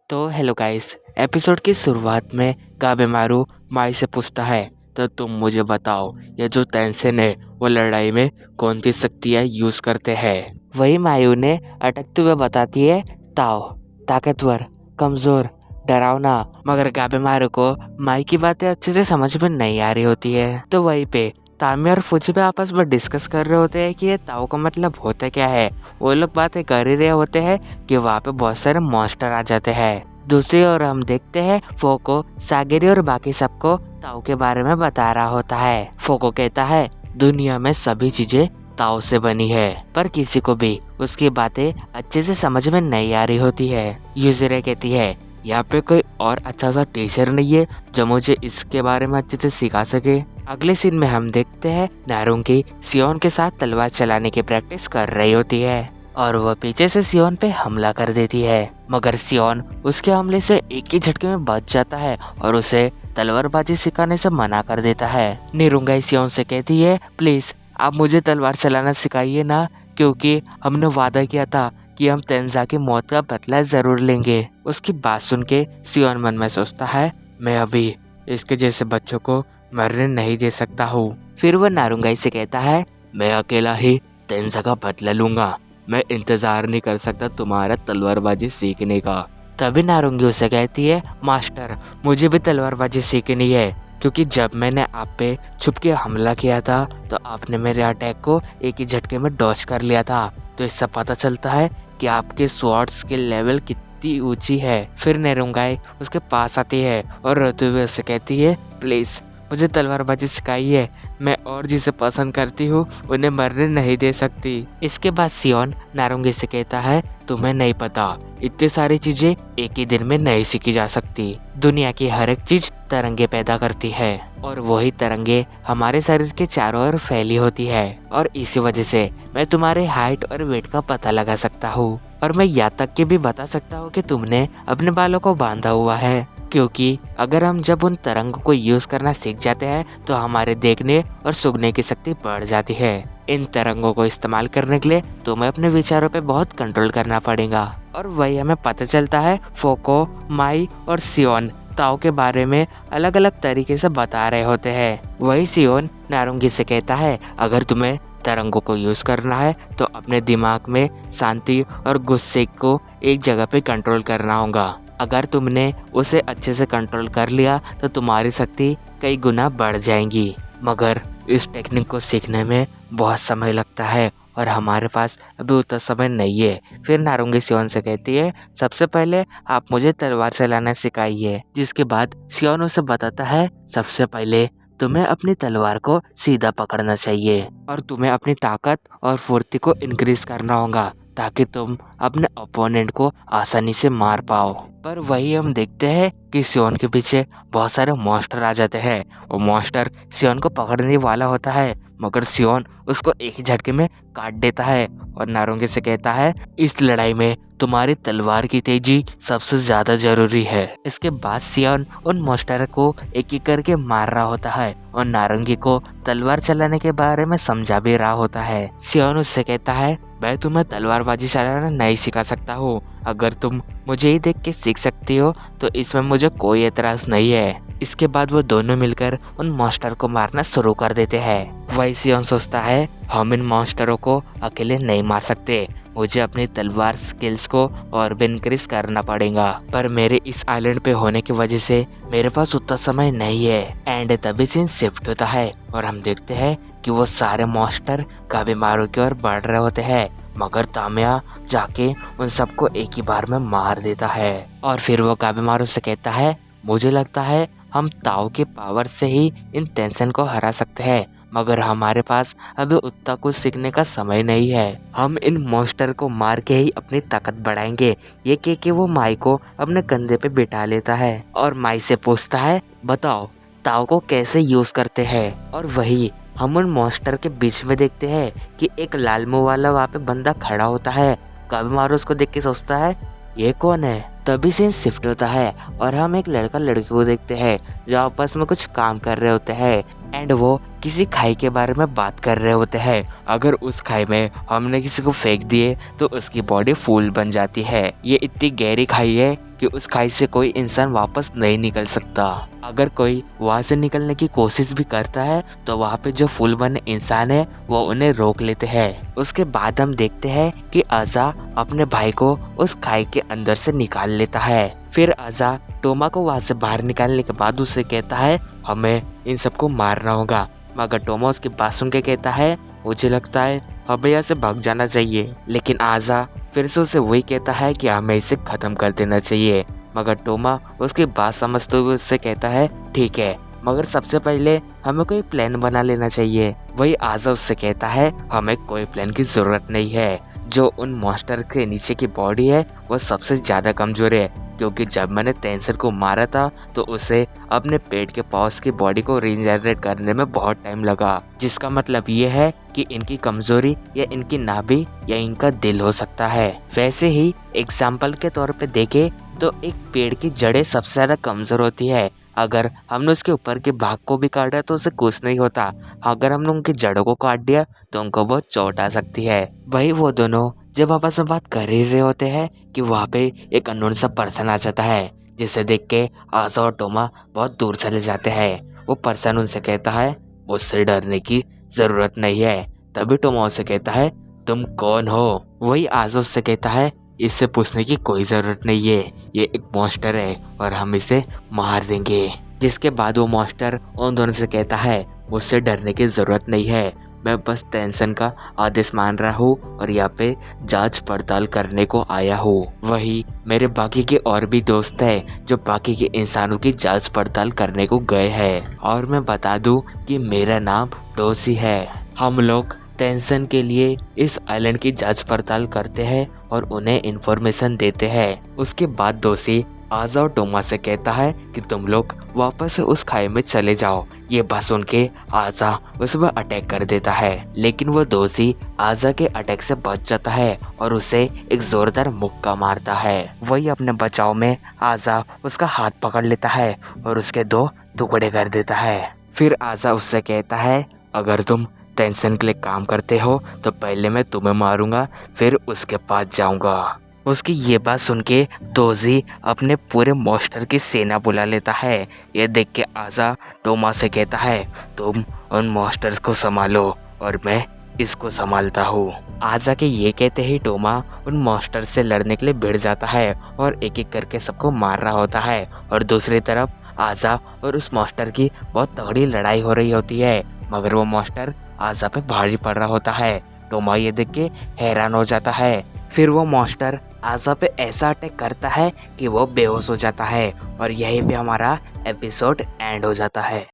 तो hello guys, episode की शुरुआत में काबेमारू माई से पूछता है, तो तुम मुझे बताओ ये जो तेंसेन है वो लड़ाई में कौन सी शक्तियाँ यूज करते हैं। वही मायू ने अटकते हुए बताती है, ताओ, ताकतवर, कमजोर, डरावना। मगर काबेमारू को माई की बातें अच्छे से समझ में नहीं आ रही होती है। तो वहीं पे तामी और फुजी आपस में डिस्कस कर रहे होते हैं कि ये ताओ का मतलब होता क्या है। वो लोग बातें कर ही रहे होते हैं कि वहाँ पे बहुत सारे मॉन्स्टर आ जाते हैं। दूसरी ओर हम देखते हैं फोको सागेरी और बाकी सबको ताओ के बारे में बता रहा होता है। फोको कहता है दुनिया में सभी चीजें ताओ से बनी है, पर किसी को भी उसकी बातें अच्छे से समझ में नहीं आ रही होती है। यूजुरे कहती है यहाँ पे कोई और अच्छा सा टीचर नहीं है जो मुझे इसके बारे में अच्छे से सिखा सके। अगले सीन में हम देखते हैं नारुंगी सियोन के साथ तलवार चलाने की प्रैक्टिस कर रही होती है और वह पीछे से सियोन पे हमला कर देती है। मगर सियोन उसके हमले से एक ही झटके में बच जाता है और उसे तलवारबाजी सिखाने से मना कर देता है। निरुंगाई सियोन से कहती है, प्लीज आप मुझे तलवार चलाना सिखाइए ना, क्योंकि हमने वादा किया था कि हम तेंजा की मौत का बदला जरूर लेंगे। उसकी बात सुन के सियोन मन में सोचता है, मैं अभी इसके जैसे बच्चों को मरने नहीं दे सकता हूँ। फिर वह नारुंगाई से कहता है, मैं अकेला ही तेंजा का बदला लूंगा, मैं इंतजार नहीं कर सकता तुम्हारा तलवारबाजी सीखने का। तभी नारुंगी उसे कहती है, मास्टर मुझे भी तलवारबाजी सीखनी है, क्योंकि जब मैंने आप पे छुप के हमला किया था तो आपने मेरे अटैक को एक ही झटके में डॉज कर लिया था। तो इससे पता चलता है कि आपके स्वॉर्ड्स की लेवल कितनी ऊंची है। फिर नेरुंगाई उसके पास आती है और रोते हुए उसे कहती है, प्लीज मुझे तलवारबाजी सिखाइए, मैं और जिसे पसंद करती हूँ उन्हें मरने नहीं दे सकती। इसके बाद सियोन नारुंगी से कहता है, तुम्हें नहीं पता इतनी सारी चीजें एक ही दिन में नहीं सीखी जा सकती। दुनिया की हर एक चीज तरंगे पैदा करती है और वही तरंगे हमारे शरीर के चारों ओर फैली होती है और इसी वजह से मैं तुम्हारे हाइट और वेट का पता लगा सकता हूँ और मैं यहाँ तक के भी बता सकता हूँ कि तुमने अपने बालों को बांधा हुआ है, क्योंकि अगर हम जब उन तरंगों को यूज करना सीख जाते हैं तो हमारे देखने और सूंघने की शक्ति बढ़ जाती है। इन तरंगों को इस्तेमाल करने के लिए तुम्हें अपने विचारों पे बहुत कंट्रोल करना पड़ेगा। और वही हमें पता चलता है फोको, माई और सियोन ताओ के बारे में अलग अलग तरीके से बता रहे होते हैं। वही सियोन नारुंगी से कहता है, अगर तुम्हें तरंगों को यूज करना है तो अपने दिमाग में शांति और गुस्से को एक जगह पे कंट्रोल करना होगा। अगर तुमने उसे अच्छे से कंट्रोल कर लिया तो तुम्हारी शक्ति कई गुना बढ़ जाएंगी। मगर इस टेक्निक को सीखने में बहुत समय लगता है और हमारे पास अभी उतना समय नहीं है। फिर नारुंगी सियोन से कहती है, सबसे पहले आप मुझे तलवार चलाना सिखाइए। जिसके बाद सियोन उसे बताता है, सबसे पहले तुम्हें अपनी तलवार को सीधा पकड़ना चाहिए और तुम्हें अपनी ताकत और फुर्ती को इंक्रीज करना होगा ताकि तुम अपने ओपोनेंट को आसानी से मार पाओ। पर वही हम देखते हैं कि सियोन के पीछे बहुत सारे मॉन्स्टर आ जाते हैं। वो मॉन्स्टर सियोन को पकड़ने वाला होता है, मगर सियोन उसको एक ही झटके में काट देता है और नारुंगी से कहता है, इस लड़ाई में तुम्हारी तलवार की तेजी सबसे ज्यादा जरूरी है। इसके बाद सियोन उन मॉन्स्टर को एक एक करके मार रहा होता है और नारंगी को तलवार चलाने के बारे में समझा भी रहा होता है। सियोन उससे कहता है, मैं तुम्हें तलवारबाजी चलाना नहीं सिखा सकता हूँ, अगर तुम मुझे ही देख के सीख सकती हो तो इसमें मुझे कोई एतराज नहीं है। इसके बाद वो दोनों मिलकर उन मॉन्स्टर को मारना शुरू कर देते हैं। वही सियोन सोचता है, हम इन मॉन्स्टरों को अकेले नहीं मार सकते, मुझे अपनी तलवार स्किल्स को और भी इंक्रीज करना पड़ेगा। पर मेरे इस आइलैंड पे होने की वजह से मेरे पास उतना समय नहीं है। एंड तभी सीन शिफ्ट होता है और हम देखते हैं कि वो सारे मॉन्स्टर काबेमारू की ओर बढ़ रहे होते हैं, मगर तामिया जाके उन सबको एक ही बार में मार देता है। और फिर वो काबेमारू से कहता है, मुझे लगता है हम ताओ के पावर से ही इन तेंसेन को हरा सकते हैं, मगर हमारे पास अभी उतना कुछ सीखने का समय नहीं है। हम इन मॉन्स्टर को मार के ही अपनी ताकत बढ़ाएंगे। ये कह के वो माई को अपने कंधे पे बिठा लेता है और माई से पूछता है, बताओ ताओ को कैसे यूज करते हैं। और वही हम उन मॉन्स्टर के बीच में देखते हैं कि एक लाल मुंह वाला वहाँ पे बंदा खड़ा होता है। काबेमारू उसको देख के सोचता है, ये कौन है। तभी सीन शिफ्ट होता है और हम एक लड़का लड़की को देखते हैं जो आपस में कुछ काम कर रहे होते हैं। एंड वो किसी खाई के बारे में बात कर रहे होते हैं। अगर उस खाई में हमने किसी को फेंक दिए तो उसकी बॉडी फूल बन जाती है। ये इतनी गहरी खाई है कि उस खाई से कोई इंसान वापस नहीं निकल सकता। अगर कोई वहाँ से निकलने की कोशिश भी करता है तो वहाँ पे जो फूल बने इंसान है वो उन्हें रोक लेते हैं। उसके बाद हम देखते हैं कि आजा अपने भाई को उस खाई के अंदर से निकाल लेता है। फिर आजा टोमा को वहाँ से बाहर निकालने के बाद उसे कहता है हमें इन सबको मारना होगा, मगर टोमा उसकी बात सुन के कहता है मुझे लगता है हमें यहाँ से भाग जाना चाहिए। लेकिन आजा फिर से उसे वही कहता है कि हमें इसे खत्म कर देना चाहिए, मगर टोमा उसकी बात समझते हुए उससे कहता है ठीक है, मगर सबसे पहले हमें कोई प्लान बना लेना चाहिए। वही आजा उससे कहता है हमें कोई प्लान की जरूरत नहीं है। जो उन मॉन्स्टर के नीचे की बॉडी है वो सबसे ज्यादा कमजोर है, क्योंकि जब मैंने टेंसर को मारा था तो उसे अपने पेट के पास की बॉडी को रीजनरेट करने में बहुत टाइम लगा, जिसका मतलब ये है कि इनकी कमजोरी या इनकी नाभि या इनका दिल हो सकता है। वैसे ही एग्जाम्पल के तौर पे देखे तो एक पेड़ की जड़ें सबसे ज्यादा कमजोर होती है। अगर हमने उसके ऊपर के भाग को भी काटा तो उसे कुछ नहीं होता, अगर हमने उनकी जड़ों को काट दिया तो उनको बहुत चोट आ सकती है। वही वो दोनों जब आपस में बात कर ही रहे होते हैं कि वहाँ पे एक अननोन सा पर्सन आ जाता है, जिसे देख के आजा और टोमा बहुत दूर चले जाते हैं। वो पर्सन उनसे कहता है उससे डरने की जरूरत नहीं है। तभी टोमा उसे कहता है तुम कौन हो। वही आजा उससे कहता है इससे पूछने की कोई ज़रूरत नहीं है, ये एक मॉन्स्टर है और हम इसे मार देंगे। जिसके बाद वो मॉन्स्टर उन दोनों से कहता है मुझसे डरने की ज़रूरत नहीं है, मैं बस टेंशन का आदेश मान रहा हूँ और यहाँ पे जांच पड़ताल करने को आया हूँ। वही मेरे बाकी के और भी दोस्त हैं जो बाकी के इंसानों की जांच पड़ताल करने को गए हैं। और मैं बता दूँ कि मेरा नाम डोसी है। हम लोग टेंशन के लिए इस आइलैंड की जांच पड़ताल करते हैं और उन्हें इन्फॉर्मेशन देते हैं। उसके बाद दोषी आजा और टोमा से कहता है कि तुम लोग वापस से उस खाई में चले जाओ। ये बात सुन के आजा उस पर अटैक कर देता है, लेकिन वो दोषी आजा के अटैक से बच जाता है और उसे एक जोरदार मुक्का मारता है। वही अपने बचाव में आजा उसका हाथ पकड़ लेता है और उसके 2 टुकड़े कर देता है। फिर आजा उससे कहता है अगर तुम टेंशन के लिए काम करते हो तो पहले मैं तुम्हें मारूंगा, फिर उसके पास जाऊंगा। उसकी ये बात सुन के दोजी अपने पूरे मॉन्स्टर की सेना बुला लेता है। ये देख के आजा टोमा से कहता है तुम उन मॉन्स्टर्स को संभालो और मैं इसको संभालता हूँ। आजा के ये कहते ही टोमा उन मॉन्स्टर से लड़ने के लिए भिड़ जाता है और एक एक करके सबको मार रहा होता है। और दूसरी तरफ आजा और उस मॉन्स्टर की बहुत तगड़ी लड़ाई हो रही होती है, मगर वो मॉन्स्टर आजा पे भारी पड़ रहा होता है। टोमा ये देख के हैरान हो जाता है। फिर वो मॉन्स्टर आजा पे ऐसा अटैक करता है कि वो बेहोश हो जाता है और यहीं पे हमारा एपिसोड एंड हो जाता है।